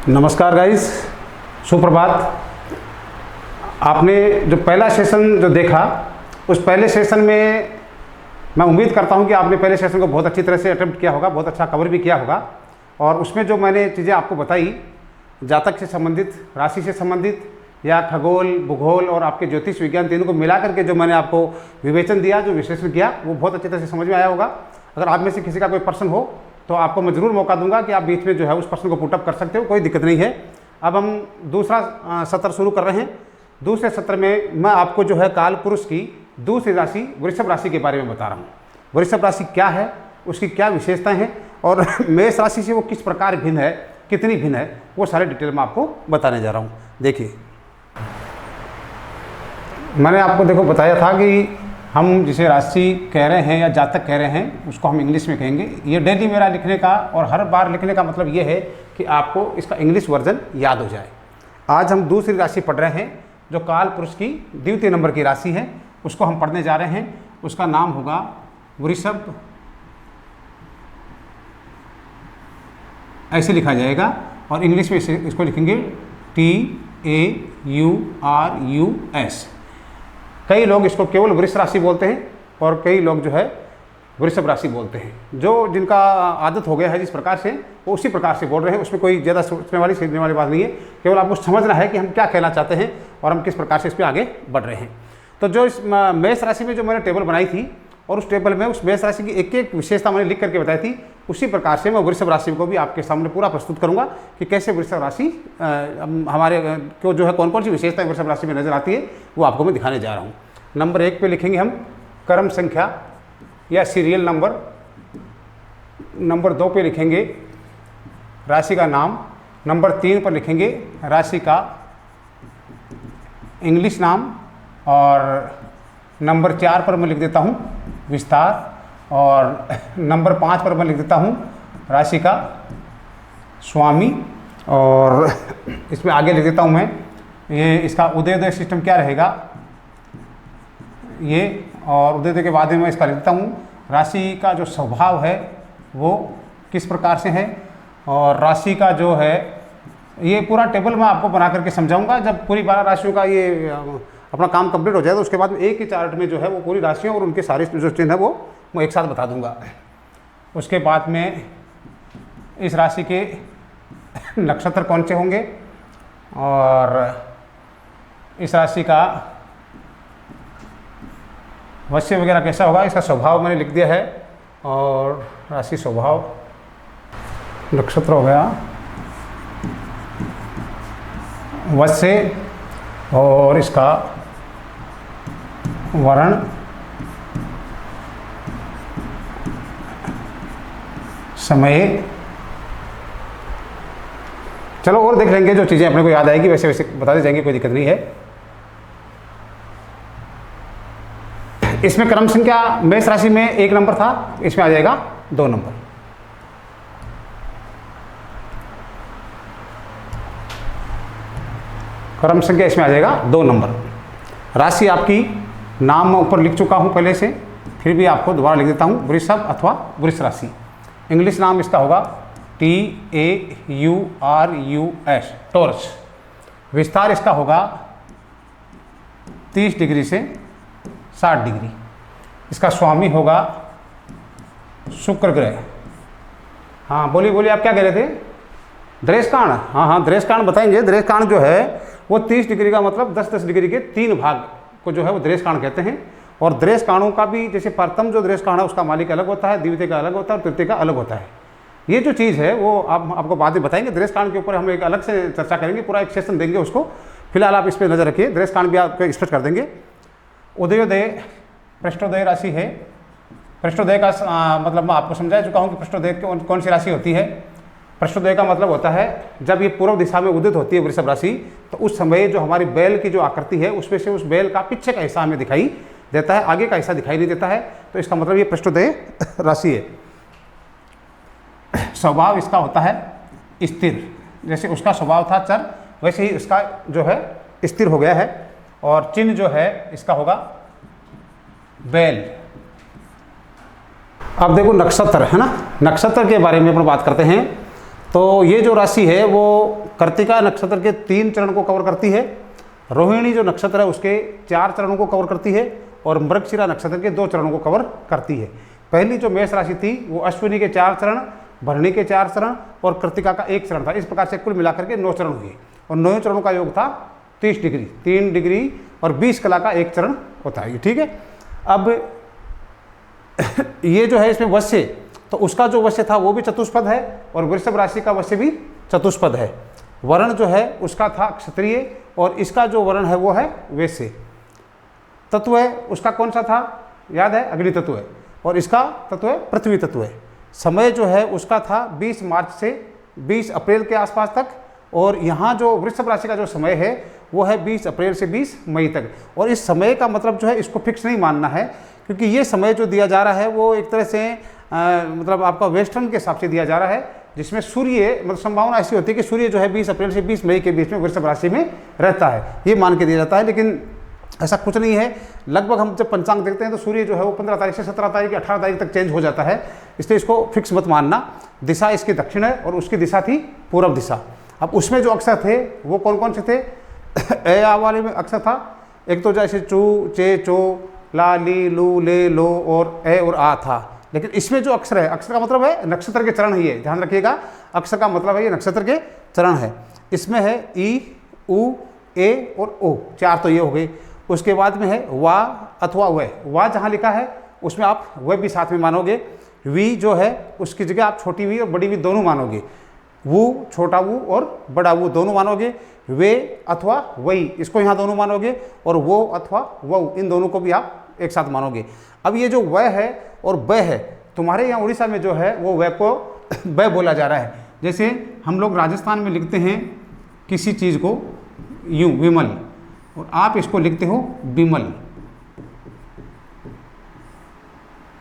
नमस्कार गाइस, सुप्रभात। आपने जो पहला सेशन जो देखा, उस पहले सेशन में मैं उम्मीद करता हूं कि आपने पहले सेशन को बहुत अच्छी तरह से अटेम्प्ट किया होगा, बहुत अच्छा कवर भी किया होगा। और उसमें जो मैंने चीज़ें आपको बताई, जातक से संबंधित, राशि से संबंधित या खगोल, भूगोल और आपके ज्योतिष विज्ञान, तीनों को मिला करके जो मैंने आपको विवेचन दिया, जो विश्लेषण किया, वो बहुत अच्छी तरह से समझ में आया होगा। अगर आप में से किसी का कोई प्रश्न हो तो आपको मैं ज़रूर मौका दूंगा कि आप बीच में जो है उस प्रश्न को पुटअप कर सकते हो, कोई दिक्कत नहीं है। अब हम दूसरा सत्र शुरू कर रहे हैं। दूसरे सत्र में मैं आपको जो है काल पुरुष की दूसरी राशि वृषभ राशि के बारे में बता रहा हूँ। वृषभ राशि क्या है, उसकी क्या विशेषताएं हैं और मेष राशि से वो किस प्रकार भिन्न है, कितनी भिन्न है, वो सारे डिटेल में आपको बताने जा रहा हूँ। देखिए, मैंने आपको देखो बताया था कि हम जिसे राशि कह रहे हैं या जातक कह रहे हैं, उसको हम इंग्लिश में कहेंगे। ये डेली मेरा लिखने का और हर बार लिखने का मतलब ये है कि आपको इसका इंग्लिश वर्जन याद हो जाए। आज हम दूसरी राशि पढ़ रहे हैं जो काल पुरुष की द्वितीय नंबर की राशि है, उसको हम पढ़ने जा रहे हैं। उसका नाम होगा वृषभ, ऐसे लिखा जाएगा और इंग्लिश में इसको लिखेंगे TAURUS। कई लोग इसको केवल वृष राशि बोलते हैं और कई लोग जो है वृषभ राशि बोलते हैं। जो जिनका आदत हो गया है जिस प्रकार से, वो उसी प्रकार से बोल रहे हैं। उसमें कोई ज़्यादा सोचने वाली समझने वाली बात नहीं है। केवल आपको समझना है कि हम क्या कहना चाहते हैं और हम किस प्रकार से इस पर आगे बढ़ रहे हैं। तो जो इस मेष राशि में जो मैंने टेबल बनाई थी और उस टेबल में उस मेष राशि की एक एक विशेषता मैंने लिख करके बताई थी, उसी प्रकार से मैं वृषभ राशि को भी आपके सामने पूरा प्रस्तुत करूंगा कि कैसे वृषभ राशि हमारे को जो है कौन कौन सी विशेषताएं वृषभ राशि में नजर आती है, वो आपको मैं दिखाने जा रहा हूँ। नंबर 1 पे लिखेंगे हम क्रम संख्या या सीरियल नंबर। नंबर 2 पे लिखेंगे राशि का नाम। नंबर 3 पर लिखेंगे राशि का इंग्लिश नाम। और नंबर 4 पर मैं लिख देता हूँ विस्तार। और नंबर 5 पर मैं लिख देता हूँ राशि का स्वामी। और इसमें आगे लिख देता हूँ मैं ये इसका उदयोदय सिस्टम क्या रहेगा ये। और उदयोदय के बाद में मैं इसका लिख देता हूँ राशि का जो स्वभाव है वो किस प्रकार से है। और राशि का जो है ये पूरा टेबल मैं आपको बना करके समझाऊंगा। जब पूरी 12 राशियों का ये अपना काम कंप्लीट हो जाए तो उसके बाद में एक ही चार्ट में जो है वो पूरी राशियाँ और उनके सारे जो चिन्ह है वो मैं एक साथ बता दूंगा। उसके बाद में इस राशि के नक्षत्र कौन से होंगे और इस राशि का वश्य वगैरह कैसा होगा, इसका स्वभाव मैंने लिख दिया है। और राशि स्वभाव, नक्षत्र हो गया, वश्य और इसका वर्ण, समय। चलो और देख लेंगे, जो चीज़ें अपने को याद आएगी वैसे वैसे बताते जाएंगे, कोई दिक्कत नहीं है। इसमें क्रम संख्या मेष राशि में 1 नंबर था, इसमें आ जाएगा 2 नंबर। क्रम संख्या इसमें आ जाएगा 2 नंबर। राशि आपकी नाम मैं ऊपर लिख चुका हूं पहले से, फिर भी आपको दोबारा लिख देता हूं वृषभ अथवा वृष राशि। इंग्लिश नाम इसका होगा TAURUS, टॉरस। विस्तार इसका होगा 30 डिग्री से 60 डिग्री। इसका स्वामी होगा शुक्र ग्रह। हाँ बोलिए बोलिए, आप क्या कह रहे थे? दृष्काण। हाँ, दृष्काण बताएंगे। दृष्काण जो है वो 30 डिग्री का मतलब 10-10 डिग्री के 3 भाग को जो है वो दृष्काण कहते हैं। और दृष्काणों का भी जैसे प्रथम जो दृष्काण है उसका मालिक अलग होता है, द्वितीय का अलग होता है और तृतीय का अलग होता है। ये जो चीज़ है वो आपको बाद में बताएंगे। दृष्काण के ऊपर हम एक अलग से चर्चा करेंगे, पूरा एक सेशन देंगे उसको। फिलहाल आप इस पर नजर रखिए, दृष्काण भी आपको स्पष्ट कर देंगे। उदयोदय पृष्ठोदय राशि है। पृष्ठोदय का मतलब मैं आपको समझा चुका हूँ कि पृष्ठोदय कौन सी राशि होती है। पृष्ठोदय का मतलब होता है जब ये पूर्व दिशा में उदित होती है वृषभ राशि, तो उस समय जो हमारी बैल की जो आकृति है उसमें से उस बैल का पीछे का हिस्सा हमें दिखाई देता है, आगे का हिस्सा दिखाई नहीं देता है। तो इसका मतलब ये पृष्ठोदय राशि है। स्वभाव इसका होता है स्थिर। जैसे उसका स्वभाव था चर, वैसे ही इसका जो है स्थिर हो गया है। और चिन्ह जो है इसका होगा बैल। अब देखो नक्षत्र है ना, नक्षत्र के बारे में अपन बात करते हैं। तो ये जो राशि है वो कृत्तिका नक्षत्र के 3 चरण को कवर करती है, रोहिणी जो नक्षत्र है उसके 4 चरणों को कवर करती है, और मृगशिरा नक्षत्र के 2 चरणों को कवर करती है। पहली जो मेष राशि थी वो अश्विनी के 4 चरण, भरणी के 4 चरण और कृत्तिका का 1 चरण था। इस प्रकार से कुल मिलाकर के 9 चरण हुए, और 9 चरणों का योग था 30 डिग्री, 3 डिग्री और 20 कला का 1 चरण होता है। ठीक है, अब ये जो है इसमें वश्य, तो उसका जो वश्य था वो भी चतुष्पद है, और वृषभ राशि का वश्य भी चतुष्पद है। वर्ण जो है उसका था क्षत्रिय, और इसका जो वर्ण है वो है वैश्य। तत्व है उसका कौन सा था, याद है, अग्नि तत्व है, और इसका तत्व है पृथ्वी तत्व है। समय जो है उसका था 20 मार्च से 20 अप्रैल के आसपास तक, और यहाँ जो वृषभ राशि का जो समय है वो है 20 अप्रैल से 20 मई तक। और इस समय का मतलब जो है इसको फिक्स नहीं मानना है, क्योंकि ये समय जो दिया जा रहा है वो एक तरह से मतलब आपका वेस्टर्न के हिसाब से दिया जा रहा है, जिसमें सूर्य मतलब संभावना ऐसी होती है कि सूर्य जो है 20 अप्रैल से 20 मई के बीच में वृषभ राशि में रहता है, ये मान के दिया जाता है। लेकिन ऐसा कुछ नहीं है। लगभग हम जब पंचांग देखते हैं तो सूर्य जो है वो 15 तारीख से 17 तारीख या 18 तारीख तक चेंज हो जाता है, इसलिए इसको फिक्स मत मानना। दिशा इसकी दक्षिण है और उसकी दिशा थी पूर्व दिशा। अब उसमें जो अक्षर थे वो कौन कौन से थे? ए आ वाले में अक्षर था, एक तो जैसे चू, चे, चो, ला, ली, लू, ले, लो और ए और आ था। लेकिन इसमें जो अक्षर है, अक्षर का मतलब है नक्षत्र के चरण ही है, ध्यान रखिएगा, अक्षर का मतलब है ये नक्षत्र के चरण है। इसमें है ई, उ, ए और ओ, 4 तो ये हो गई। उसके बाद में है वा अथवा वह, वा जहाँ लिखा है उसमें आप वह भी साथ में मानोगे। वी जो है उसकी जगह आप छोटी वी और बड़ी वी दोनों मानोगे। वो, छोटा वो और बड़ा वो दोनों मानोगे। वे अथवा वही, इसको यहाँ दोनों मानोगे, और वो अथवा वो, इन दोनों को भी आप एक साथ मानोगे। अब ये जो वह है और वह है, तुम्हारे यहाँ उड़ीसा में जो है वो वह को वह बोला जा रहा है। जैसे हम लोग राजस्थान में लिखते हैं किसी चीज़ को यूं, विमल, और आप इसको लिखते हो बिमल।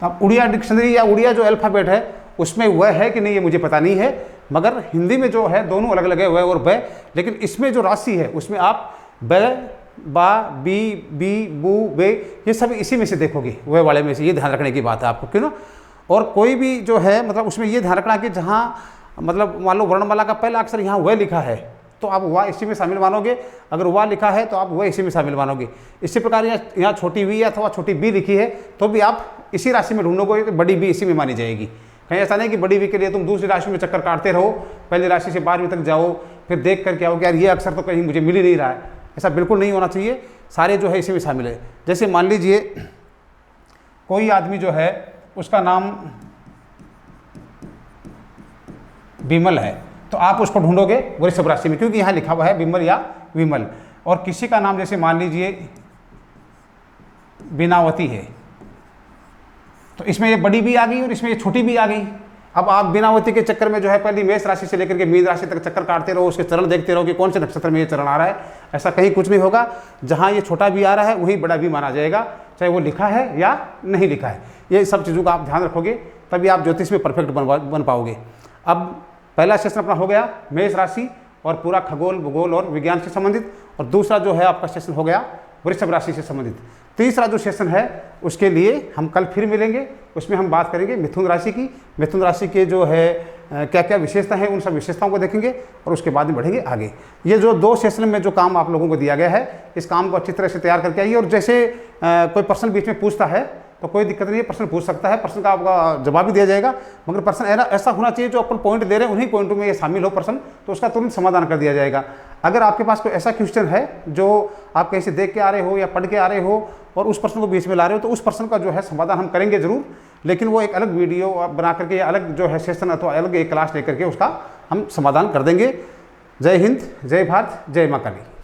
अब उड़िया डिक्शनरी या उड़िया जो अल्फ़ाबेट है उसमें वह है कि नहीं ये मुझे पता नहीं है, मगर हिंदी में जो है दोनों अलग अलग है, वह और वह। लेकिन इसमें जो राशि है उसमें आप ब, बा, बी, बी, बू, वे, ये सब इसी में से देखोगे, वह वाले में से। ये ध्यान रखने की बात है आपको, क्यों ना। और कोई भी जो है मतलब उसमें ये ध्यान रखना कि जहाँ मतलब मान लो वर्णमाला का पहला अक्षर यहाँ वह लिखा है तो आप वह इसी में शामिल मानोगे, अगर वह लिखा है तो आप वह इसी में शामिल मानोगे। इसी प्रकार यहाँ छोटी वी अथवा छोटी बी लिखी है तो भी आप इसी राशि में ढूंढोगे कि बड़ी बी इसी में मानी जाएगी। कहीं ऐसा नहीं कि बड़ी बी के लिए तुम दूसरी राशि में चक्कर काटते रहो, पहली राशि से 12वीं तक जाओ, फिर देख करके आओ कि यार ये अक्षर तो कहीं मुझे मिल ही नहीं रहा है। ऐसा बिल्कुल नहीं होना चाहिए, सारे जो है इसी में शामिल है। जैसे मान लीजिए कोई आदमी जो है उसका नाम विमल है तो आप उसको ढूंढोगे वृषभ राशि में, क्योंकि यहाँ लिखा हुआ है विमल या विमल। और किसी का नाम जैसे मान लीजिए बीनावती है तो इसमें ये बड़ी भी आ गई और इसमें ये छोटी भी आ गई। अब आप बीनावती के चक्कर में जो है पहली मेष राशि से लेकर के मीन राशि तक चक्कर काटते रहो, उसके चरण देखते रहो कि कौन से नक्षत्र में ये चरण आ रहा है। ऐसा कहीं कुछ नहीं होगा, जहाँ ये छोटा भी आ रहा है वहीं बड़ा भी माना जाएगा, चाहे वो लिखा है या नहीं लिखा है। ये सब चीज़ों का आप ध्यान रखोगे तभी आप ज्योतिष में परफेक्ट बन पाओगे। अब पहला सेशन अपना हो गया मेष राशि और पूरा खगोल, भूगोल और विज्ञान से संबंधित, और दूसरा जो है आपका सेशन हो गया वृषभ राशि से संबंधित। तीसरा जो सेशन है उसके लिए हम कल फिर मिलेंगे, उसमें हम बात करेंगे मिथुन राशि की। मिथुन राशि के जो है क्या क्या विशेषता है उन सब विशेषताओं को देखेंगे और उसके बाद में बढ़ेंगे आगे। ये जो 2 सेशन में जो काम आप लोगों को दिया गया है इस काम को अच्छी तरह से तैयार करके आइए। और जैसे कोई पर्सन बीच में पूछता है तो कोई दिक्कत नहीं है, प्रश्न पूछ सकता है, प्रश्न का आपका जवाब भी दिया जाएगा, मगर प्रश्न ऐसा होना चाहिए जो अपन पॉइंट दे रहे हैं उन्हीं पॉइंटों में ये शामिल हो प्रश्न, तो उसका तुरंत समाधान कर दिया जाएगा। अगर आपके पास कोई ऐसा क्वेश्चन है जो आप कहीं से देख के आ रहे हो या पढ़ के आ रहे हो और उस प्रश्न को बीच में ला रहे हो तो उस प्रश्न का जो है समाधान हम करेंगे जरूर, लेकिन वो एक अलग वीडियो बना करके या अलग जो है सेशन अथवा अलग एक क्लास लेकर के उसका हम समाधान कर देंगे। जय हिंद, जय भारत, जय माँ काली।